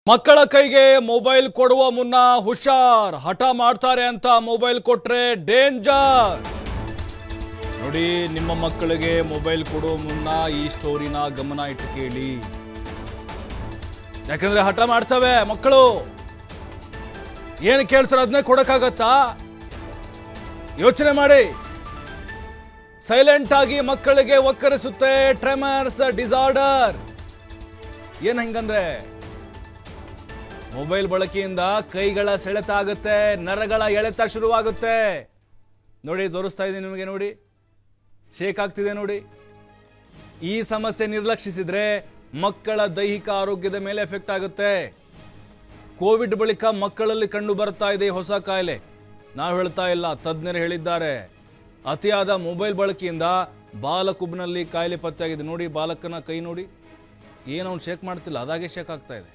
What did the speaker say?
ಮಕ್ಕಳ ಕೈಗೆ ಮೊಬೈಲ್ ಕೊಡುವ ಮುನ್ನ ಹುಷಾರ್, ಹಠ ಮಾಡ್ತಾರೆ ಅಂತ ಮೊಬೈಲ್ ಕೊಟ್ರೆ ಡೇಂಜರ್. ನೋಡಿ, ನಿಮ್ಮ ಮಕ್ಕಳಿಗೆ ಮೊಬೈಲ್ ಕೊಡುವ ಮುನ್ನ ಈ ಸ್ಟೋರಿನ ಗಮನ ಇಟ್ಟು ಕೇಳಿ. ಯಾಕಂದ್ರೆ ಹಠ ಮಾಡ್ತವೆ ಮಕ್ಕಳು. ಏನು ಕೇಳ್ತಾರೆ ಅದನ್ನೇ ಕೊಡಕ್ಕಾಗತ್ತಾ? ಯೋಚನೆ ಮಾಡಿ. ಸೈಲೆಂಟ್ ಆಗಿ ಮಕ್ಕಳಿಗೆ ಒಕ್ಕರಿಸುತ್ತೆ ಟ್ರೆಮರ್ಸ್ ಡಿಸಾರ್ಡರ್. ಏನ್ ಹಂಗಂದ್ರೆ ಮೊಬೈಲ್ ಬಳಕೆಯಿಂದ ಕೈಗಳ ಸೆಳೆತ ಆಗುತ್ತೆ, ನರಗಳ ಎಳೆತ ಶುರುವಾಗುತ್ತೆ. ನೋಡಿ, ತೋರಿಸ್ತಾ ಇದ್ದೀನಿ ನಿಮಗೆ. ನೋಡಿ, ಶೇಕ್ ಆಗ್ತಿದೆ ನೋಡಿ. ಈ ಸಮಸ್ಯೆ ನಿರ್ಲಕ್ಷಿಸಿದ್ರೆ ಮಕ್ಕಳ ದೈಹಿಕ ಆರೋಗ್ಯದ ಮೇಲೆ ಎಫೆಕ್ಟ್ ಆಗುತ್ತೆ. ಕೋವಿಡ್ ಬಳಿಕ ಮಕ್ಕಳಲ್ಲಿ ಕಂಡು ಬರ್ತಾ ಇದೆ ಹೊಸ ಕಾಯಿಲೆ. ನಾವು ಹೇಳ್ತಾ ಇಲ್ಲ, ತಜ್ಞರು ಹೇಳಿದ್ದಾರೆ. ಅತಿಯಾದ ಮೊಬೈಲ್ ಬಳಕೆಯಿಂದ ಬಾಲಕುಬ್ನಲ್ಲಿ ಕಾಯಿಲೆ ಪತ್ತೆಯಾಗಿದೆ. ನೋಡಿ, ಬಾಲಕನ ಕೈ ನೋಡಿ, ಏನು ಅವ್ನು ಶೇಕ್ ಮಾಡ್ತಿಲ್ಲ, ಅದಾಗೆ ಶೇಕ್ ಆಗ್ತಾ ಇದೆ.